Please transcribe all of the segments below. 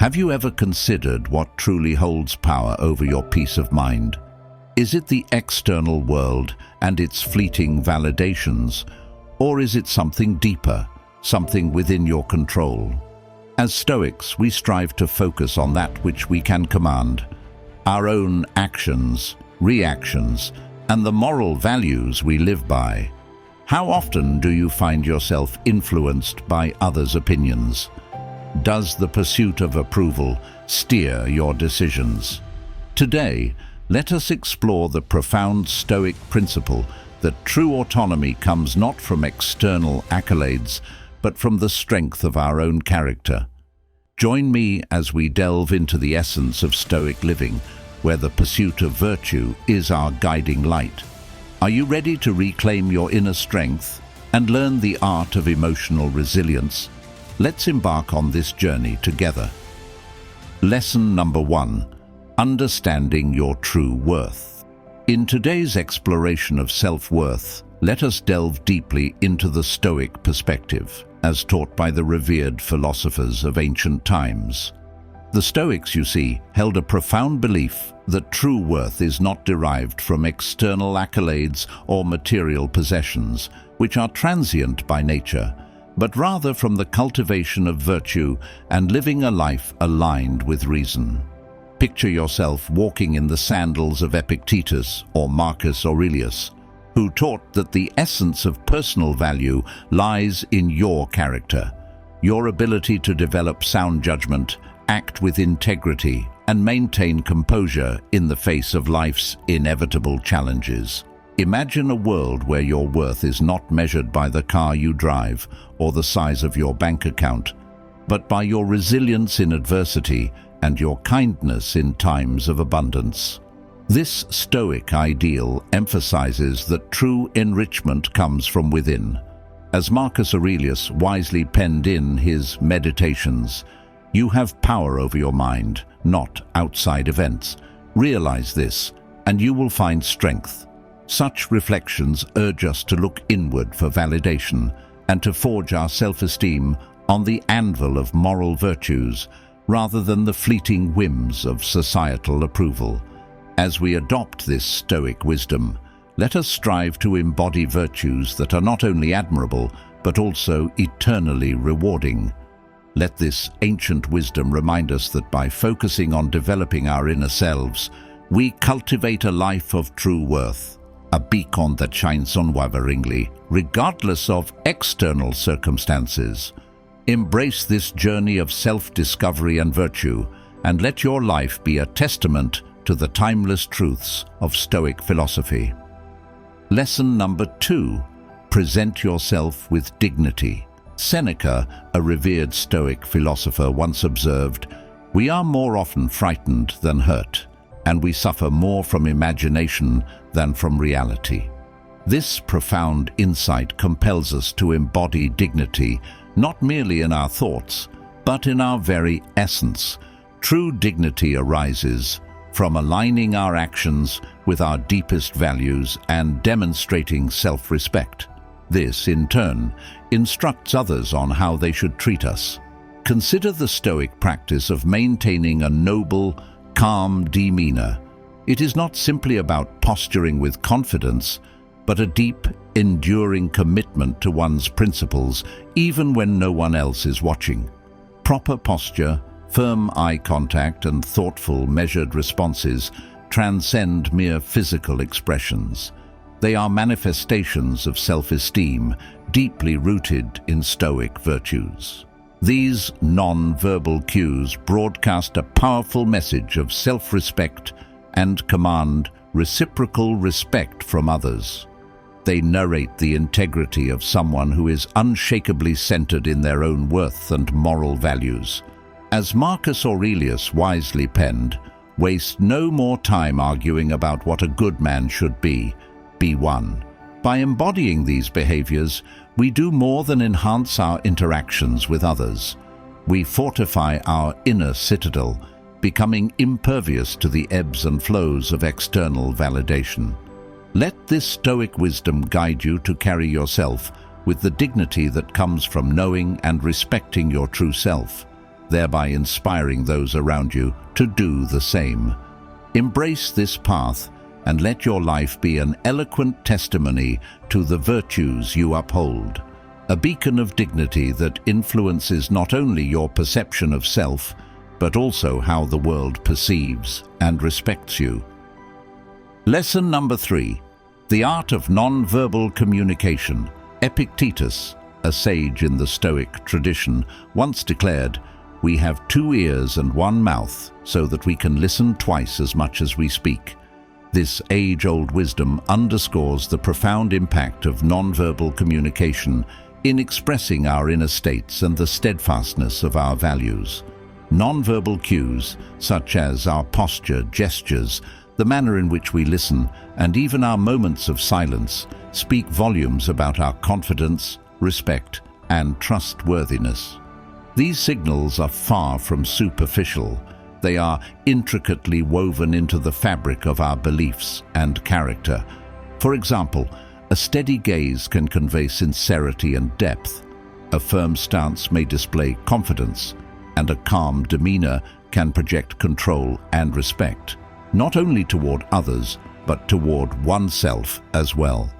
Have you ever considered what truly holds power over your peace of mind? Is it the external world and its fleeting validations, or is it something deeper, something within your control? As Stoics, we strive to focus on that which we can command, our own actions, reactions, and the moral values we live by. How often do you find yourself influenced by others' opinions? Does the pursuit of approval steer your decisions? Today, let us explore the profound Stoic principle that true autonomy comes not from external accolades, but from the strength of our own character. Join me as we delve into the essence of Stoic living, where the pursuit of virtue is our guiding light. Are you ready to reclaim your inner strength and learn the art of emotional resilience? Let's embark on this journey together. Lesson number 1: understanding your true worth. In today's exploration of self-worth, let us delve deeply into the Stoic perspective, as taught by the revered philosophers of ancient times. The Stoics, you see, held a profound belief that true worth is not derived from external accolades or material possessions, which are transient by nature, but rather from the cultivation of virtue and living a life aligned with reason. Picture yourself walking in the sandals of Epictetus or Marcus Aurelius, who taught that the essence of personal value lies in your character, your ability to develop sound judgment, act with integrity, and maintain composure in the face of life's inevitable challenges. Imagine a world where your worth is not measured by the car you drive or the size of your bank account, but by your resilience in adversity and your kindness in times of abundance. This Stoic ideal emphasizes that true enrichment comes from within. As Marcus Aurelius wisely penned in his Meditations, "You have power over your mind, not outside events. Realize this, and you will find strength." Such reflections urge us to look inward for validation and to forge our self-esteem on the anvil of moral virtues rather than the fleeting whims of societal approval. As we adopt this Stoic wisdom, let us strive to embody virtues that are not only admirable but also eternally rewarding. Let this ancient wisdom remind us that by focusing on developing our inner selves, we cultivate a life of true worth, a beacon that shines unwaveringly, regardless of external circumstances. Embrace this journey of self-discovery and virtue, and let your life be a testament to the timeless truths of Stoic philosophy. Lesson number 2: present yourself with dignity. Seneca, a revered Stoic philosopher, once observed, "We are more often frightened than hurt, and we suffer more from imagination than from reality." This profound insight compels us to embody dignity, not merely in our thoughts, but in our very essence. True dignity arises from aligning our actions with our deepest values and demonstrating self-respect. This, in turn, instructs others on how they should treat us. Consider the Stoic practice of maintaining a noble, calm demeanor. It is not simply about posturing with confidence, but a deep, enduring commitment to one's principles, even when no one else is watching. Proper posture, firm eye contact, and thoughtful, measured responses transcend mere physical expressions. They are manifestations of self-esteem, deeply rooted in Stoic virtues. These non-verbal cues broadcast a powerful message of self-respect and command reciprocal respect from others. They narrate the integrity of someone who is unshakably centered in their own worth and moral values. As Marcus Aurelius wisely penned, "Waste no more time arguing about what a good man should be one." By embodying these behaviors, we do more than enhance our interactions with others. We fortify our inner citadel, becoming impervious to the ebbs and flows of external validation. Let this Stoic wisdom guide you to carry yourself with the dignity that comes from knowing and respecting your true self. thereby inspiring those around you to do the same. Embrace this path and let your life be an eloquent testimony to the virtues you uphold, a beacon of dignity that influences not only your perception of self, but also how the world perceives and respects you. Lesson number 3. The art of non-verbal communication. Epictetus, a sage in the Stoic tradition, once declared, "We have 2 ears and 1 mouth, so that we can listen twice as much as we speak." This age-old wisdom underscores the profound impact of non-verbal communication in expressing our inner states and the steadfastness of our values. Non-verbal cues, such as our posture, gestures, the manner in which we listen, and even our moments of silence, speak volumes about our confidence, respect, and trustworthiness. These signals are far from superficial. They are intricately woven into the fabric of our beliefs and character. For example, a steady gaze can convey sincerity and depth. A firm stance may display confidence, and a calm demeanor can project control and respect, not only toward others, but toward oneself as well.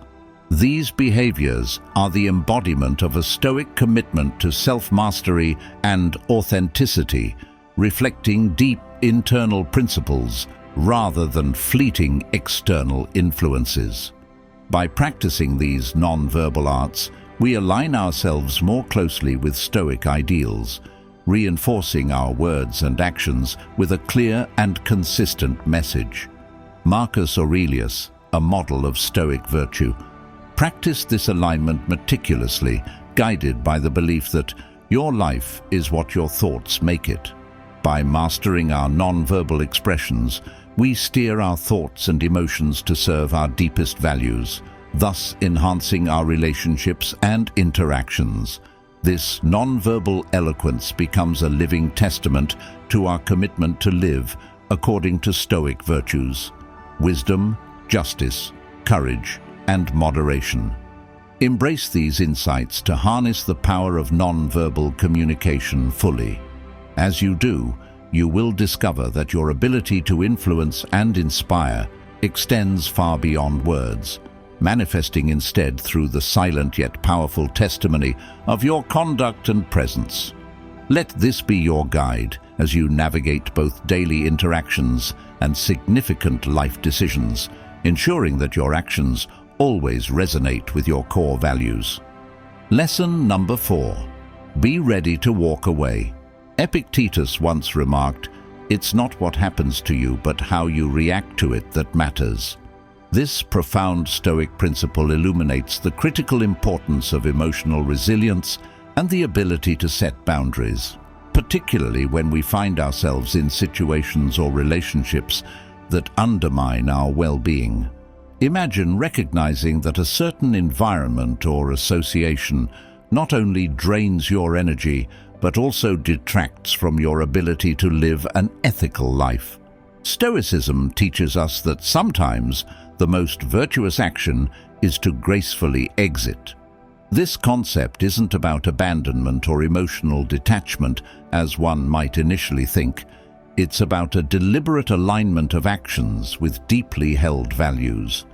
These behaviors are the embodiment of a Stoic commitment to self-mastery and authenticity, reflecting deep internal principles rather than fleeting external influences. By practicing these non-verbal arts, we align ourselves more closely with Stoic ideals, reinforcing our words and actions with a clear and consistent message. Marcus Aurelius, a model of Stoic virtue, practiced this alignment meticulously, guided by the belief that your life is what your thoughts make it. By mastering our non-verbal expressions, we steer our thoughts and emotions to serve our deepest values, thus enhancing our relationships and interactions. This non-verbal eloquence becomes a living testament to our commitment to live according to Stoic virtues: wisdom, justice, courage, and moderation. Embrace these insights to harness the power of non-verbal communication fully. As you do, you will discover that your ability to influence and inspire extends far beyond words, manifesting instead through the silent yet powerful testimony of your conduct and presence. Let this be your guide as you navigate both daily interactions and significant life decisions, ensuring that your actions always resonate with your core values. Lesson number 4. Be ready to walk away. Epictetus once remarked, "It's not what happens to you, but how you react to it that matters." This profound Stoic principle illuminates the critical importance of emotional resilience and the ability to set boundaries, particularly when we find ourselves in situations or relationships that undermine our well-being. Imagine recognizing that a certain environment or association not only drains your energy, but also detracts from your ability to live an ethical life. Stoicism teaches us that sometimes the most virtuous action is to gracefully exit. This concept isn't about abandonment or emotional detachment, as one might initially think. It's about a deliberate alignment of actions with deeply held values.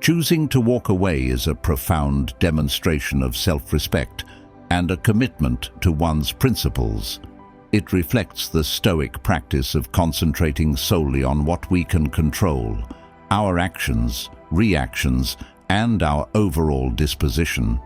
Choosing to walk away is a profound demonstration of self-respect and a commitment to one's principles. It reflects the Stoic practice of concentrating solely on what we can control: our actions, reactions, and our overall disposition.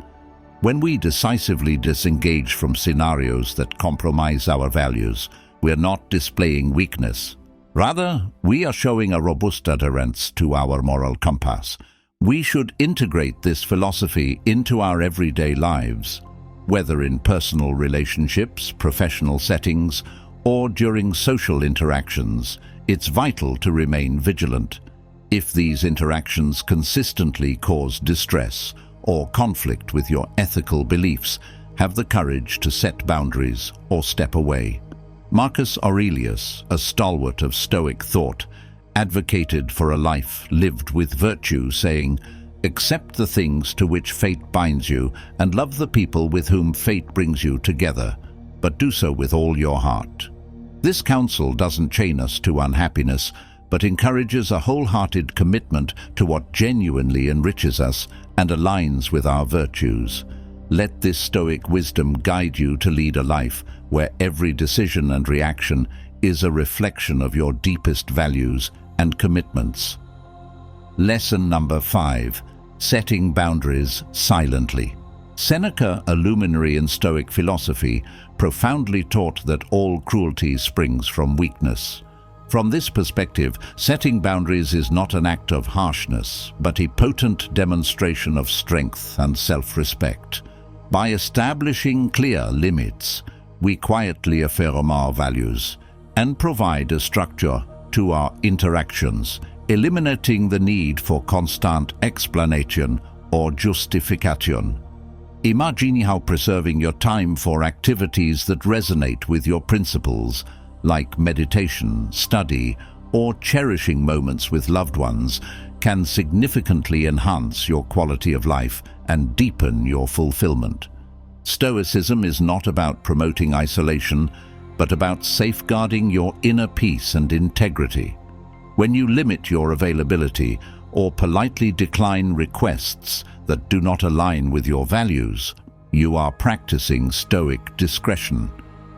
When we decisively disengage from scenarios that compromise our values, we're not displaying weakness. Rather, we are showing a robust adherence to our moral compass. We should integrate this philosophy into our everyday lives, whether in personal relationships, professional settings, or during social interactions. It's vital to remain vigilant. If these interactions consistently cause distress or conflict with your ethical beliefs, have the courage to set boundaries or step away. Marcus Aurelius, a stalwart of Stoic thought, advocated for a life lived with virtue, saying, "Accept the things to which fate binds you, and love the people with whom fate brings you together." but do so with all your heart. This counsel doesn't chain us to unhappiness, but encourages a wholehearted commitment to what genuinely enriches us and aligns with our virtues. Let this Stoic wisdom guide you to lead a life where every decision and reaction is a reflection of your deepest values and commitments. Lesson number 5. Setting boundaries silently. Seneca, a luminary in Stoic philosophy, profoundly taught that all cruelty springs from weakness. From this perspective, setting boundaries is not an act of harshness, but a potent demonstration of strength and self-respect. By establishing clear limits, we quietly affirm our values and provide a structure to our interactions, eliminating the need for constant explanation or justification. Imagine how preserving your time for activities that resonate with your principles, like meditation, study, or cherishing moments with loved ones, can significantly enhance your quality of life and deepen your fulfillment. Stoicism is not about promoting isolation, but about safeguarding your inner peace and integrity. When you limit your availability or politely decline requests that do not align with your values, you are practicing Stoic discretion.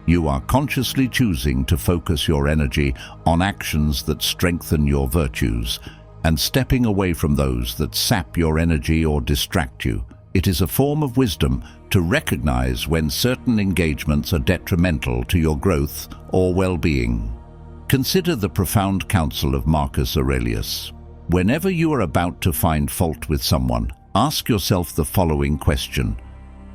You are consciously choosing to focus your energy on actions that strengthen your virtues and stepping away from those that sap your energy or distract you. It is a form of wisdom to recognize when certain engagements are detrimental to your growth or well-being. Consider the profound counsel of Marcus Aurelius. Whenever you are about to find fault with someone, ask yourself the following question: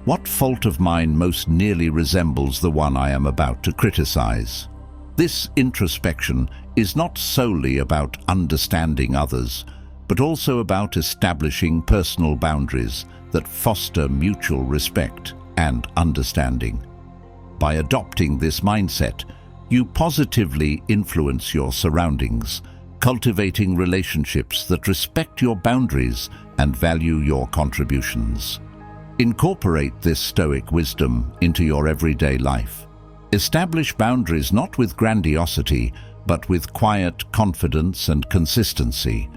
what fault of mine most nearly resembles the one I am about to criticize? This introspection is not solely about understanding others, but also about establishing personal boundaries that foster mutual respect and understanding. By adopting this mindset, you positively influence your surroundings, cultivating relationships that respect your boundaries and value your contributions. Incorporate this Stoic wisdom into your everyday life. Establish boundaries not with grandiosity, but with quiet confidence and consistency.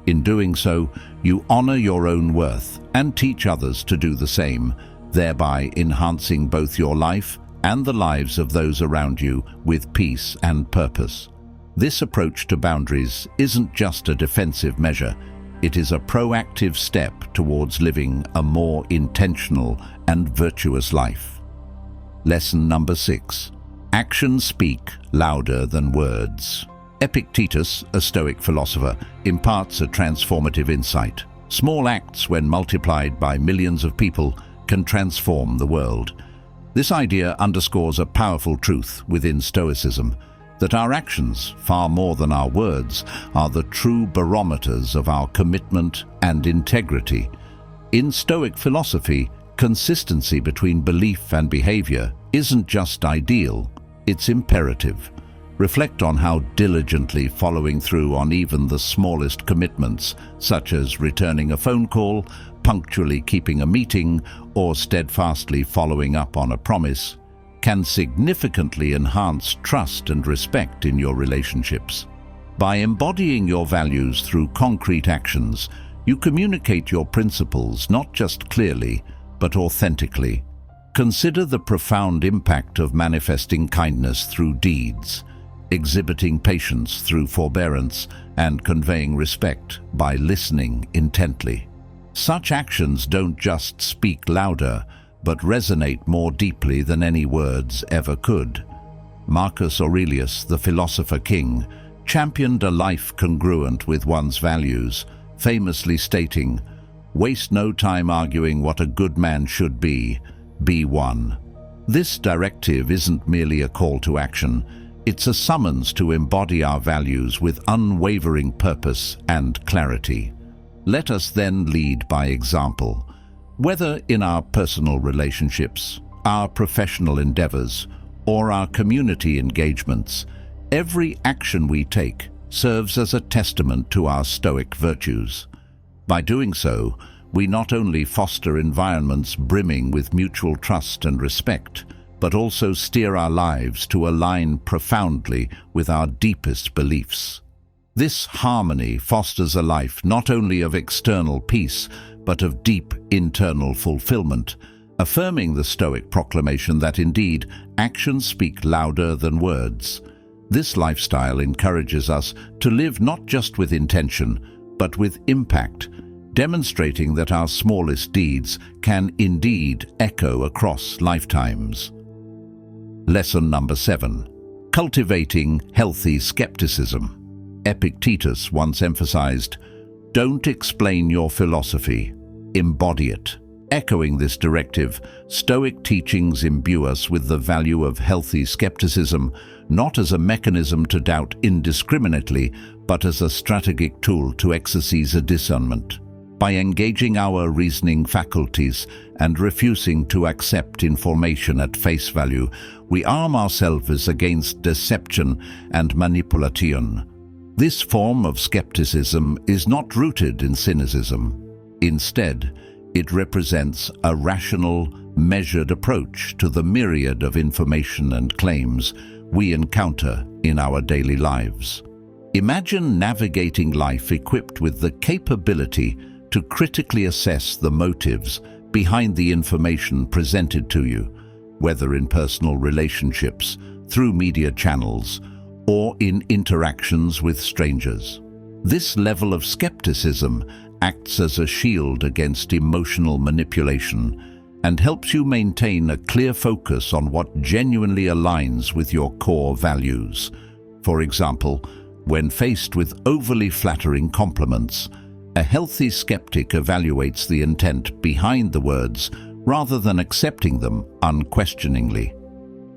In doing so, you honor your own worth and teach others to do the same, thereby enhancing both your life and the lives of those around you with peace and purpose. This approach to boundaries isn't just a defensive measure, it is a proactive step towards living a more intentional and virtuous life. Lesson number 6. Actions speak louder than words. Epictetus, a Stoic philosopher, imparts a transformative insight. Small acts, when multiplied by millions of people, can transform the world. This idea underscores a powerful truth within Stoicism, that our actions, far more than our words, are the true barometers of our commitment and integrity. In Stoic philosophy, consistency between belief and behavior isn't just ideal, it's imperative. Reflect on how diligently following through on even the smallest commitments, such as returning a phone call, punctually keeping a meeting, or steadfastly following up on a promise, can significantly enhance trust and respect in your relationships. By embodying your values through concrete actions, you communicate your principles not just clearly, but authentically. Consider the profound impact of manifesting kindness through deeds, exhibiting patience through forbearance, and conveying respect by listening intently. Such actions don't just speak louder, but resonate more deeply than any words ever could. Marcus Aurelius, the philosopher king, championed a life congruent with one's values, famously stating, "Waste no time arguing what a good man should be one." This directive isn't merely a call to action, it's a summons to embody our values with unwavering purpose and clarity. Let us then lead by example. Whether in our personal relationships, our professional endeavors, or our community engagements, every action we take serves as a testament to our Stoic virtues. By doing so, we not only foster environments brimming with mutual trust and respect, but also steer our lives to align profoundly with our deepest beliefs. This harmony fosters a life not only of external peace, but of deep internal fulfillment, affirming the Stoic proclamation that indeed actions speak louder than words. This lifestyle encourages us to live not just with intention, but with impact, demonstrating that our smallest deeds can indeed echo across lifetimes. Lesson number 7. Cultivating healthy skepticism. Epictetus once emphasized, "Don't explain your philosophy, embody it." Echoing this directive, Stoic teachings imbue us with the value of healthy skepticism, not as a mechanism to doubt indiscriminately, but as a strategic tool to exercise a discernment. By engaging our reasoning faculties and refusing to accept information at face value, we arm ourselves against deception and manipulation. This form of skepticism is not rooted in cynicism. Instead, it represents a rational, measured approach to the myriad of information and claims we encounter in our daily lives. Imagine navigating life equipped with the capability to critically assess the motives behind the information presented to you, whether in personal relationships, through media channels, or in interactions with strangers. This level of skepticism acts as a shield against emotional manipulation and helps you maintain a clear focus on what genuinely aligns with your core values. For example, when faced with overly flattering compliments, a healthy skeptic evaluates the intent behind the words rather than accepting them unquestioningly.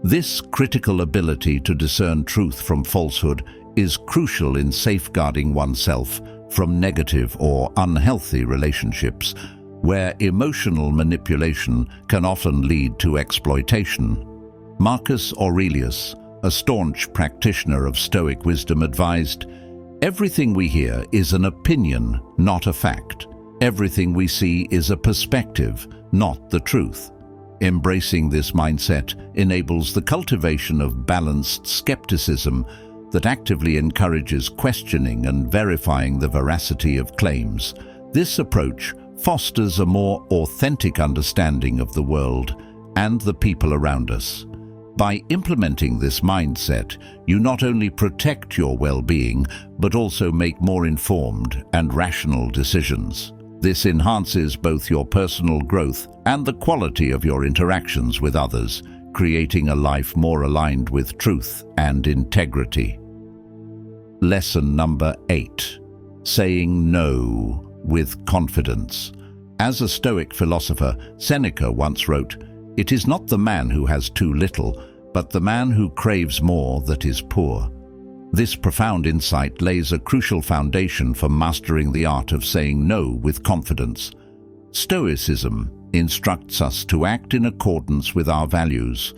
This critical ability to discern truth from falsehood is crucial in safeguarding oneself from negative or unhealthy relationships, where emotional manipulation can often lead to exploitation. Marcus Aurelius, a staunch practitioner of Stoic wisdom, advised, "Everything we hear is an opinion, not a fact. Everything we see is a perspective, not the truth." Embracing this mindset enables the cultivation of balanced skepticism that actively encourages questioning and verifying the veracity of claims. This approach fosters a more authentic understanding of the world and the people around us. By implementing this mindset, you not only protect your well-being, but also make more informed and rational decisions. This enhances both your personal growth and the quality of your interactions with others, creating a life more aligned with truth and integrity. Lesson number 8. Saying no with confidence. As a Stoic philosopher, Seneca once wrote, "It is not the man who has too little, but the man who craves more that is poor." This profound insight lays a crucial foundation for mastering the art of saying no with confidence. Stoicism instructs us to act in accordance with our values,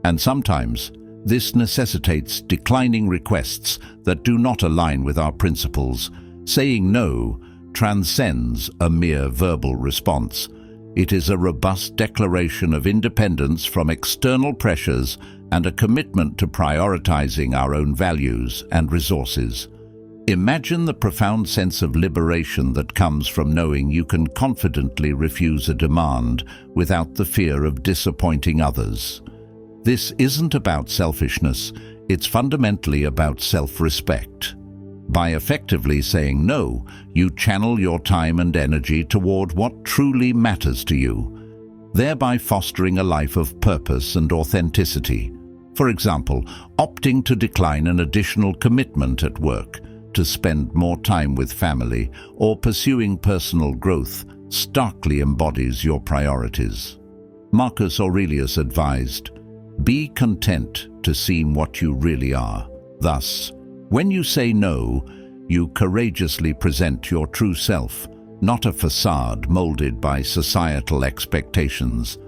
and sometimes this necessitates declining requests that do not align with our principles. Saying no transcends a mere verbal response. It is a robust declaration of independence from external pressures and a commitment to prioritizing our own values and resources. Imagine the profound sense of liberation that comes from knowing you can confidently refuse a demand without the fear of disappointing others. This isn't about selfishness, it's fundamentally about self-respect. By effectively saying no, you channel your time and energy toward what truly matters to you, thereby fostering a life of purpose and authenticity. For example, opting to decline an additional commitment at work, to spend more time with family, or pursuing personal growth starkly embodies your priorities. Marcus Aurelius advised, "Be content to seem what you really are." Thus, when you say no, you courageously present your true self, not a facade molded by societal expectations.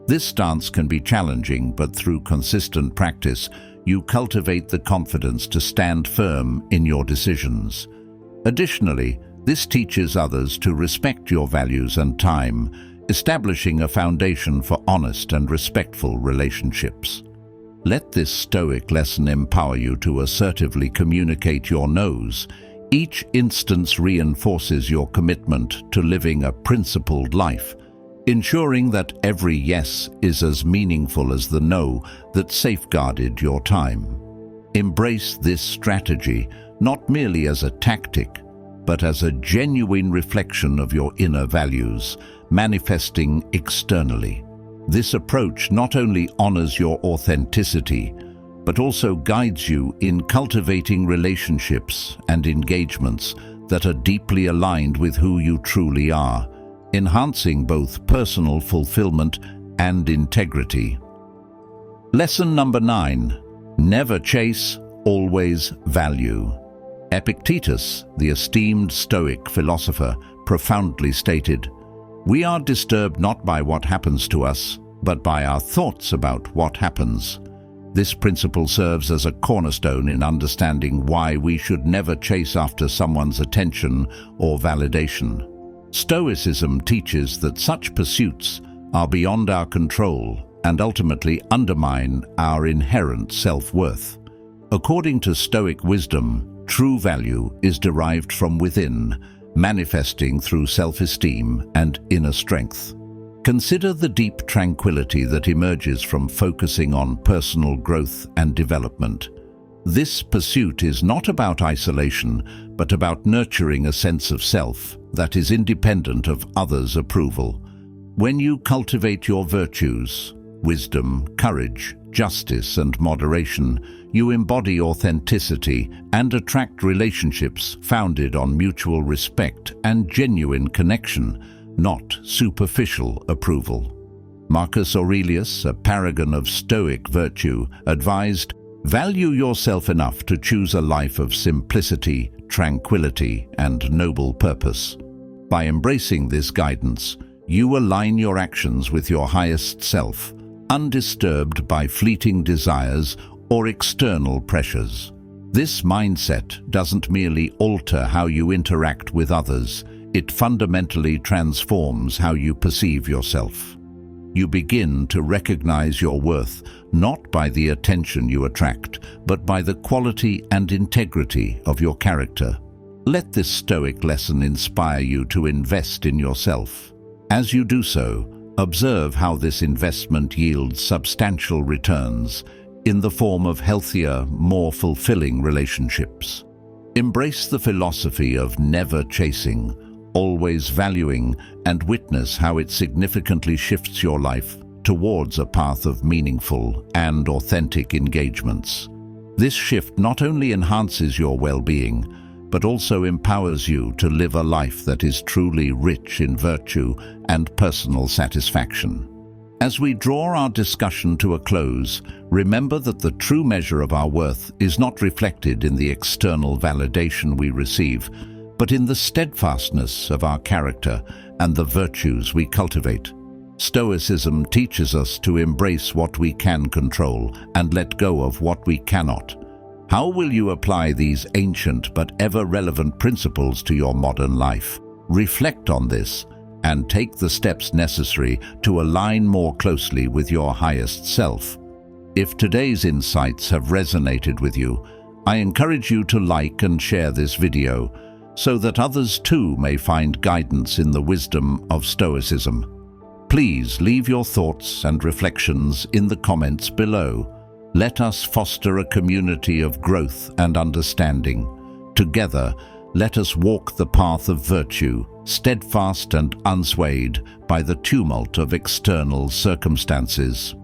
This stance can be challenging, but through consistent practice, you cultivate the confidence to stand firm in your decisions. Additionally, this teaches others to respect your values and time, establishing a foundation for honest and respectful relationships. Let this Stoic lesson empower you to assertively communicate your no's. Each instance reinforces your commitment to living a principled life, ensuring that every yes is as meaningful as the no that safeguarded your time. Embrace this strategy not merely as a tactic, but as a genuine reflection of your inner values, manifesting externally. This approach not only honors your authenticity, but also guides you in cultivating relationships and engagements that are deeply aligned with who you truly are, enhancing both personal fulfillment and integrity. Lesson number 9. Never chase, always value. Epictetus, the esteemed Stoic philosopher, profoundly stated, "We are disturbed not by what happens to us, but by our thoughts about what happens." This principle serves as a cornerstone in understanding why we should never chase after someone's attention or validation. Stoicism teaches that such pursuits are beyond our control and ultimately undermine our inherent self-worth. According to Stoic wisdom, true value is derived from within, manifesting through self-esteem and inner strength. Consider the deep tranquility that emerges from focusing on personal growth and development. This pursuit is not about isolation, but about nurturing a sense of self that is independent of others' approval. When you cultivate your virtues, wisdom, courage, justice, and moderation, you embody authenticity and attract relationships founded on mutual respect and genuine connection, not superficial approval. Marcus Aurelius, a paragon of Stoic virtue, advised, "Value yourself enough to choose a life of simplicity, tranquility, and noble purpose." By embracing this guidance, you align your actions with your highest self, undisturbed by fleeting desires or external pressures. This mindset doesn't merely alter how you interact with others, it fundamentally transforms how you perceive yourself. You begin to recognize your worth not by the attention you attract, but by the quality and integrity of your character. Let this Stoic lesson inspire you to invest in yourself. As you do so, observe how this investment yields substantial returns in the form of healthier, more fulfilling relationships. Embrace the philosophy of never chasing, always valuing, and witness how it significantly shifts your life towards a path of meaningful and authentic engagements. This shift not only enhances your well-being, but also empowers you to live a life that is truly rich in virtue and personal satisfaction. As we draw our discussion to a close, remember that the true measure of our worth is not reflected in the external validation we receive, but in the steadfastness of our character and the virtues we cultivate. Stoicism teaches us to embrace what we can control and let go of what we cannot. How will you apply these ancient but ever-relevant principles to your modern life? Reflect on this and take the steps necessary to align more closely with your highest self. If today's insights have resonated with you, I encourage you to like and share this video so that others too may find guidance in the wisdom of Stoicism. Please leave your thoughts and reflections in the comments below. Let us foster a community of growth and understanding. Together, let us walk the path of virtue, steadfast and unswayed by the tumult of external circumstances.